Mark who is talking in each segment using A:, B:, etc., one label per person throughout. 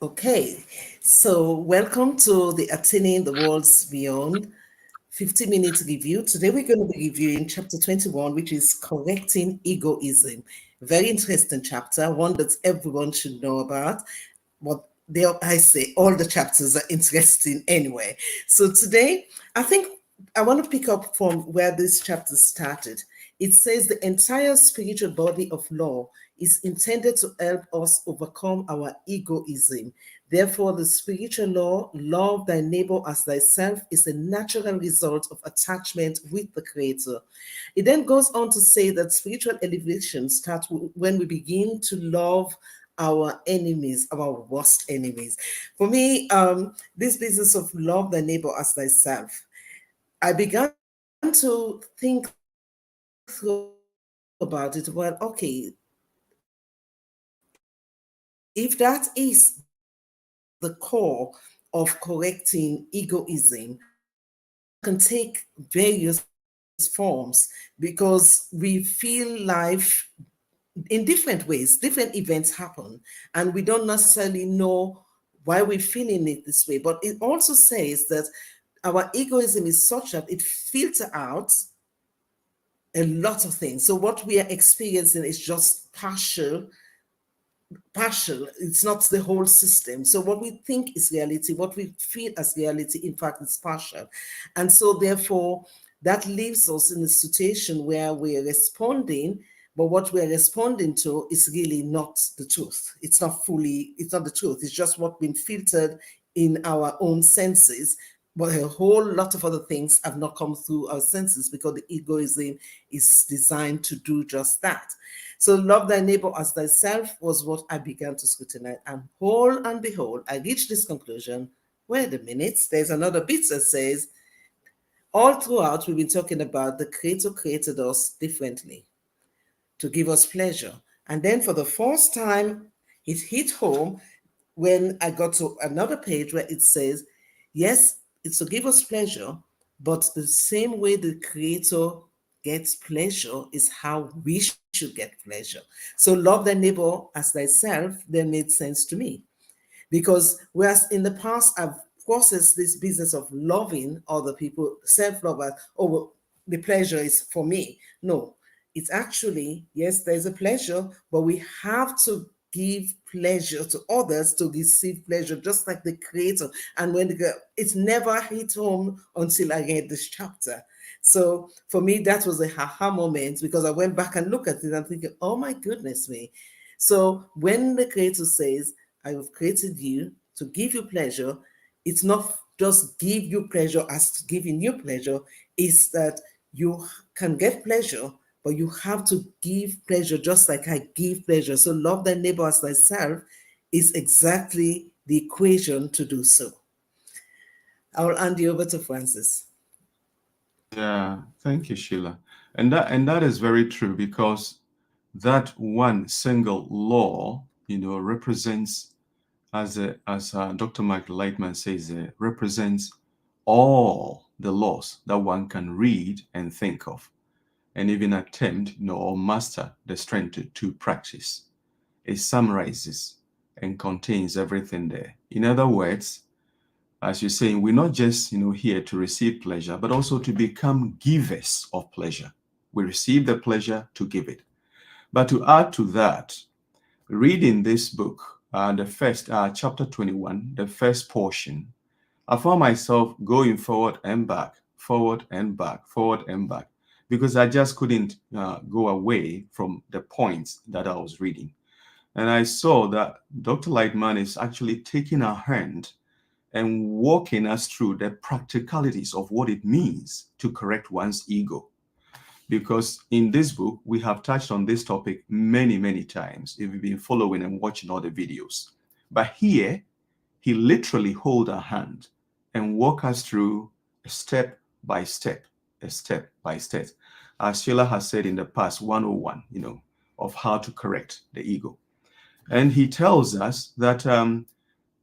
A: Okay, so welcome to the Attaining the World's Beyond 50-minute review. Today we're going to be reviewing chapter 21, which is Correcting Egoism. Very interesting chapter, one that everyone should know about. But I say all the chapters are interesting anyway. So today, I think I want to pick up from where this chapter started. It says the entire spiritual body of law is intended to help us overcome our egoism. Therefore, the spiritual law, love thy neighbor as thyself, is a natural result of attachment with the Creator. It then goes on to say that spiritual elevation starts when we begin to love our enemies, our worst enemies. For me, this business of love thy neighbor as thyself, I began to think through about it. Well, okay, if that is the core of correcting egoism, can take various forms because we feel life in different ways. Different events happen, and we don't necessarily know why we're feeling it this way. But it also says that our egoism is such that it filters out a lot of things. So what we are experiencing is just partial. It's not the whole system. So what we think is reality, what we feel as reality, in fact, is partial. And so therefore, that leaves us in a situation where we're responding, but what we're responding to is really not the truth. It's not the truth. It's just what's been filtered in our own senses. But a whole lot of other things have not come through our senses because the egoism is designed to do just that. So love thy neighbor as thyself was what I began to scrutinize. And whole and behold, I reached this conclusion. Wait a minute, there's another bit that says, all throughout we've been talking about the Creator created us differently to give us pleasure. And then for the first time, it hit home when I got to another page where it says, yes, it's to give us pleasure, but the same way the Creator gets pleasure is how we should get pleasure. So love thy neighbor as thyself, then made sense to me. Because whereas in the past I've processed this business of loving other people, self-love as, oh, well, the pleasure is for me. No, it's actually, yes, there's a pleasure, but we have to give pleasure to others to receive pleasure, just like the Creator. And it's never hit home until I read this chapter. So for me, that was a haha moment because I went back and looked at it and thinking, oh my goodness me. So when the Creator says, I have created you to give you pleasure, it's not just give you pleasure as giving you pleasure, it's that you can get pleasure, but you have to give pleasure just like I give pleasure. So love thy neighbor as thyself is exactly the equation to do so. I will hand you over to Francis.
B: Yeah, thank you, Sheila. And that is very true because that one single law, represents as Dr. Michael Laitman says, represents all the laws that one can read and think of, and even attempt, or master the strength to practice. It summarizes and contains everything there. In other words, as you're saying, we're not just here to receive pleasure, but also to become givers of pleasure. We receive the pleasure to give it. But to add to that, reading this book, the first chapter 21, the first portion, I found myself going forward and back, forward and back, forward and back, because I just couldn't go away from the points that I was reading. And I saw that Dr. Lightman is actually taking our hand and walking us through the practicalities of what it means to correct one's ego. Because in this book, we have touched on this topic many, many times if you've been following and watching all the videos. But here, he literally hold our hand and walk us through a step by step, a step by step. As Sheila has said in the past, 101, of how to correct the ego. And he tells us that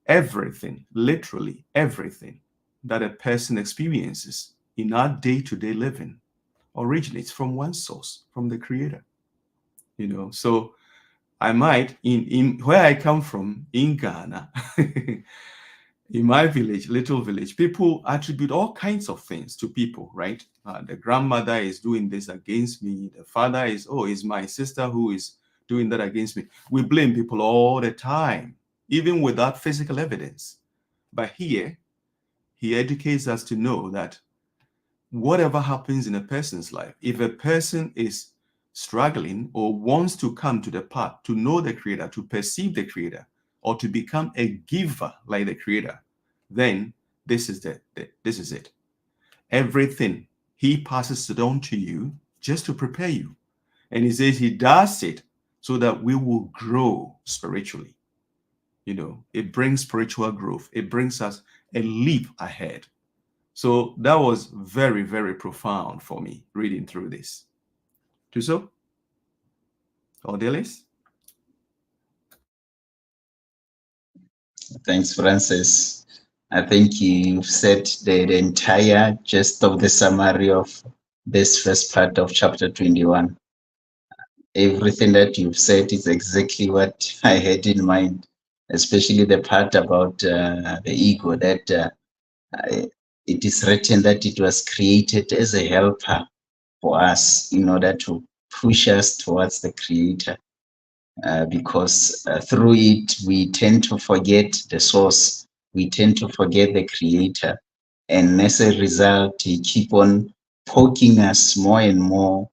B: everything, literally everything that a person experiences in our day-to-day living originates from one source, from the Creator. So I might, in where I come from, in Ghana, in my village, little village, people attribute all kinds of things to people, right? The grandmother is doing this against me. The father is, oh, it's my sister who is doing that against me. We blame people all the time, even without physical evidence. But here, he educates us to know that whatever happens in a person's life, if a person is struggling or wants to come to the path to know the Creator, to perceive the Creator, or to become a giver like the Creator, then this is this is it. Everything he passes it on to you just to prepare you. And he says he does it so that we will grow spiritually. You know, it brings spiritual growth. It brings us a leap ahead. So that was very, very profound for me reading through this. Tuso? Or Delis?
C: Thanks, Francis. I think you've said the entire gist of the summary of this first part of chapter 21. Everything that you've said is exactly what I had in mind, especially the part about the ego, that it is written that it was created as a helper for us in order to push us towards the Creator. Because through it, we tend to forget the source, we tend to forget the Creator. And as a result, he keep on poking us more and more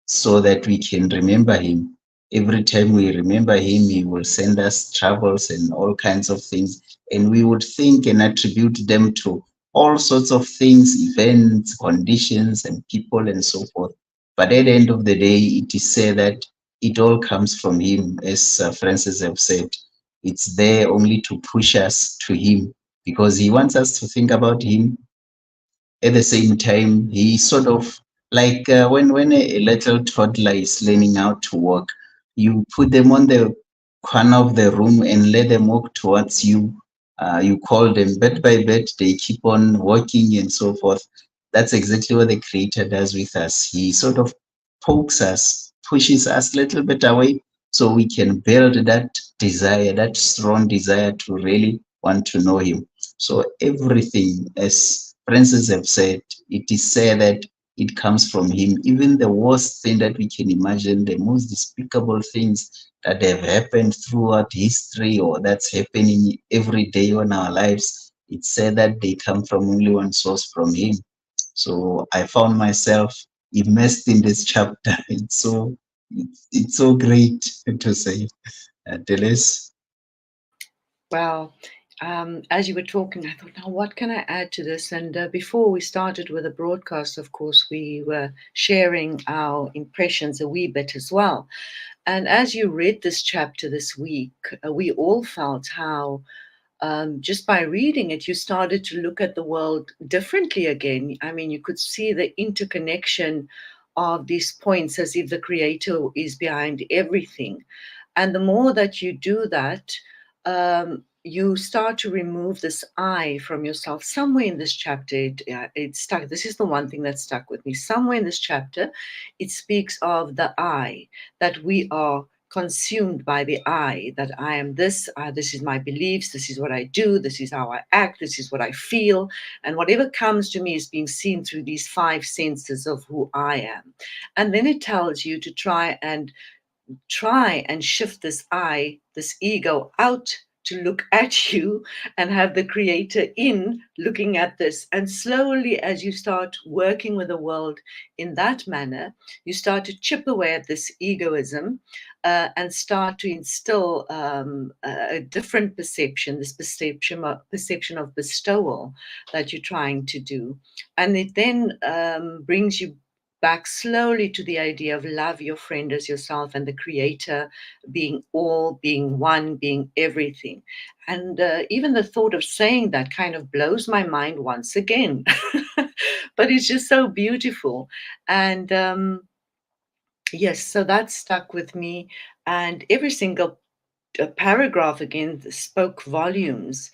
C: so that we can remember him. Every time we remember him, he will send us troubles and all kinds of things. And we would think and attribute them to all sorts of things, events, conditions, and people, and so forth. But at the end of the day, it is said that it all comes from him, as Francis have said. It's there only to push us to him because he wants us to think about him. At the same time, he sort of like when a little toddler is learning how to walk, you put them on the corner of the room and let them walk towards you. You call them bit by bit, they keep on walking and so forth. That's exactly what the Creator does with us. He sort of pokes us, pushes us a little bit away so we can build that desire, that strong desire to really want to know him. So everything, as Francis have said, it is said that it comes from him. Even the worst thing that we can imagine, the most despicable things that have happened throughout history or that's happening every day on our lives, it's said that they come from only one source, from him. So I found myself immersed in this chapter. It's so great to say. Delis?
D: Wow. As you were talking, I thought, now what can I add to this? And before we started with the broadcast, of course, we were sharing our impressions a wee bit as well. And as you read this chapter this week, we all felt how just by reading it, you started to look at the world differently again. I mean, you could see the interconnection of these points as if the Creator is behind everything. And the more that you do that, you start to remove this I from yourself. Somewhere in this chapter, it stuck. This is the one thing that stuck with me. Somewhere in this chapter, it speaks of the I, that we are consumed by the I, that I am this, this is my beliefs, this is what I do, this is how I act, this is what I feel. And whatever comes to me is being seen through these five senses of who I am. And then it tells you to try and shift this I, this ego out to look at you and have the Creator in looking at this. And slowly, as you start working with the world in that manner, you start to chip away at this egoism and start to instill a different perception, this perception of bestowal that you're trying to do. And it then brings you back slowly to the idea of love your friend as yourself and the Creator being all, being one, being everything. And even the thought of saying that kind of blows my mind once again. But it's just so beautiful. And yes, so that stuck with me. And every single paragraph again spoke volumes.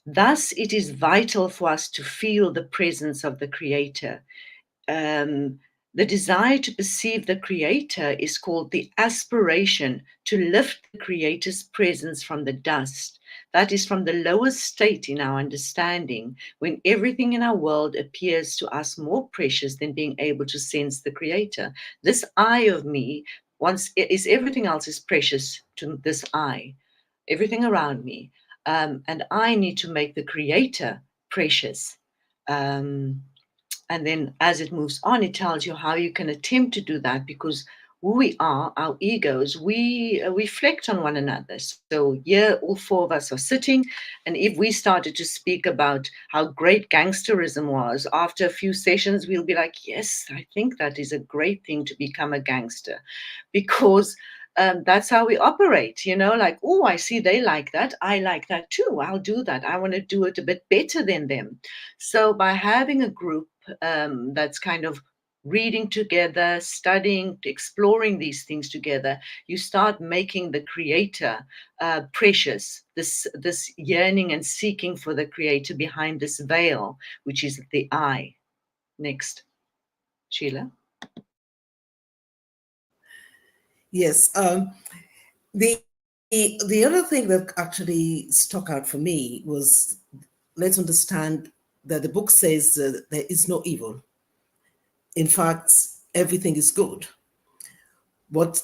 D: Thus, it is vital for us to feel the presence of the Creator. Um, The desire to perceive the Creator is called the aspiration to lift the Creator's presence from the dust. That is from the lowest state in our understanding, when everything in our world appears to us more precious than being able to sense the Creator. This I of me, once is everything else is precious to this I, everything around me. And I need to make the Creator precious. And then as it moves on, it tells you how you can attempt to do that, because who we are, our egos, we reflect on one another. So here, all four of us are sitting, and if we started to speak about how great gangsterism was, after a few sessions, we'll be like, yes, I think that is a great thing to become a gangster, because that's how we operate, like, oh, I see they like that. I like that too. I'll do that. I want to do it a bit better than them. So by having a group that's kind of reading together, studying, exploring these things together, you start making the Creator precious, this yearning and seeking for the Creator behind this veil, which is the I. Next, Sheila.
A: Yes. The the other thing that actually stuck out for me was, let's understand that the book says that there is no evil. In fact, everything is good. What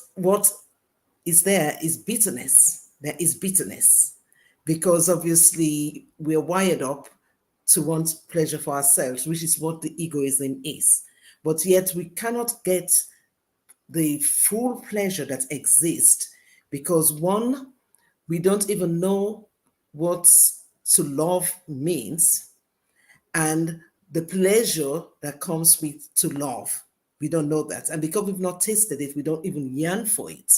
A: is there is bitterness. There is bitterness because obviously we're wired up to want pleasure for ourselves, which is what the egoism is. But yet we cannot get the full pleasure that exists because one, we don't even know what to love means, and the pleasure that comes with to love. We don't know that. And because we've not tasted it, we don't even yearn for it.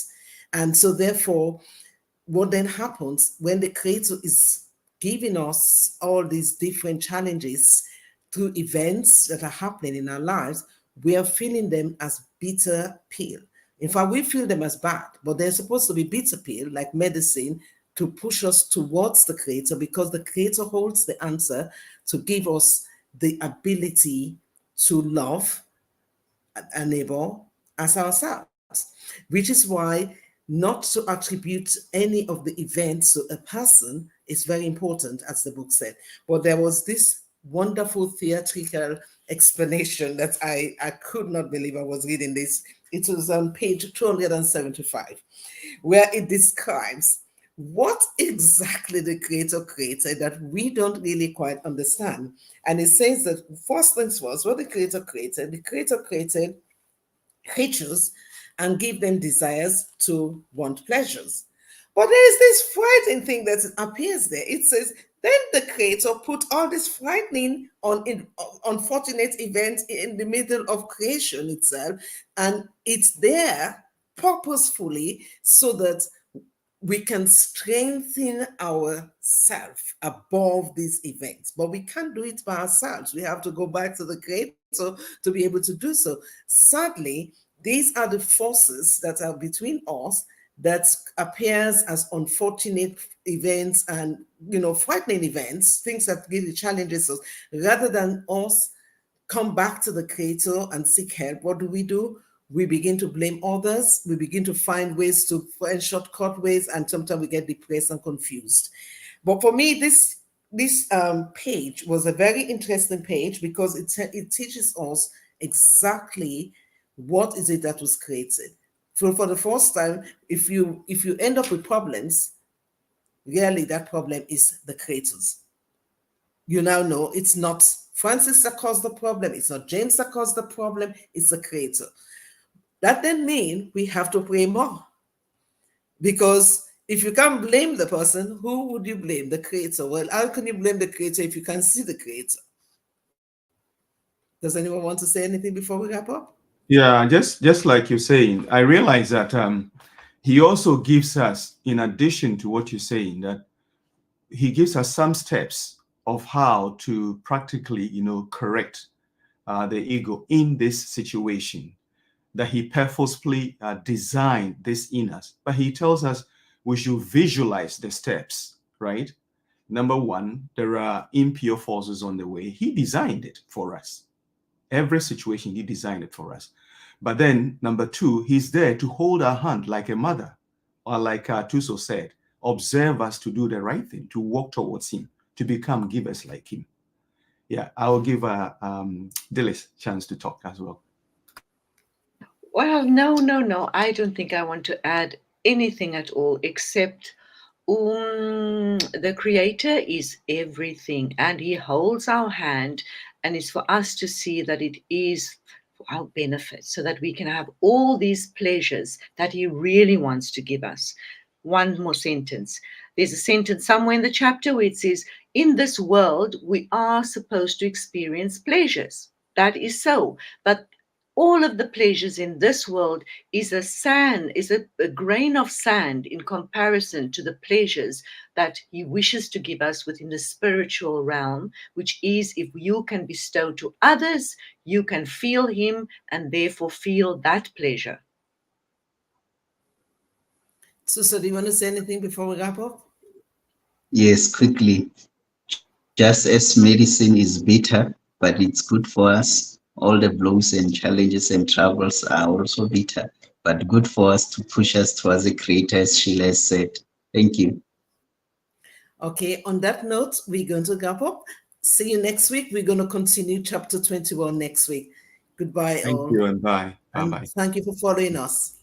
A: And so therefore, what then happens when the Creator is giving us all these different challenges through events that are happening in our lives, we are feeling them as bitter pill. In fact, we feel them as bad, but they're supposed to be bitter pill, like medicine, to push us towards the Creator, because the Creator holds the answer to give us the ability to love a neighbor as ourselves, which is why not to attribute any of the events to a person is very important, as the book said. But there was this wonderful theatrical explanation that I could not believe I was reading this. It was on page 275, where it describes what exactly the Creator created that we don't really quite understand. And it says that first things first, what the Creator created creatures and give them desires to want pleasures. But there is this frightening thing that appears there. It says, then the Creator put all this frightening, unfortunate events in the middle of creation itself, and it's there purposefully so that we can strengthen ourselves above these events. But we can't do it by ourselves. We have to go back to the Creator to be able to do so. Sadly, these are the forces that are between us that appears as unfortunate events and frightening events, things that really challenges us. Rather than us come back to the Creator and seek help, what do? We begin to blame others. We begin to find ways to find shortcut ways, and sometimes we get depressed and confused. But for me, this page was a very interesting page because it teaches us exactly what is it that was created. So for the first time, if you end up with problems, really that problem is the Creator's. You now know it's not Francis that caused the problem, it's not James that caused the problem, it's the Creator. That then means we have to pray more. Because if you can't blame the person, who would you blame? The Creator. Well, how can you blame the Creator if you can't see the Creator? Does anyone want to say anything before we wrap up?
B: Yeah, just like you're saying, I realize that he also gives us, in addition to what you're saying, that he gives us some steps of how to practically, correct the ego in this situation, that he purposefully designed this in us. But he tells us we should visualize the steps, right? Number one, there are impure forces on the way. He designed it for us. Every situation, he designed it for us. But then, number two, he's there to hold our hand like a mother, or like Tuso said, observe us to do the right thing, to walk towards him, to become givers like him. Yeah, I will give Dilys a chance to talk as well.
D: Well, no. I don't think I want to add anything at all except the Creator is everything, and He holds our hand, and it's for us to see that it is for our benefit, so that we can have all these pleasures that He really wants to give us. One more sentence. There's a sentence somewhere in the chapter where it says, in this world, we are supposed to experience pleasures. That is so. But all of the pleasures in this world is a grain of sand in comparison to the pleasures that He wishes to give us within the spiritual realm, which is, if you can bestow to others, you can feel Him and therefore feel that pleasure.
A: So do you want to say anything before we wrap up?
C: Yes, quickly. Just as medicine is bitter, but it's good for us, all the blows and challenges and troubles are also bitter, but good for us to push us towards the Creator, as Sheila has said. Thank you.
A: Okay, on that note, we're going to wrap up. See you next week. We're going to continue chapter 21 next week. Goodbye,
B: Thank
A: all.
B: you and bye.
A: And
B: Bye-bye.
A: thank you for following us.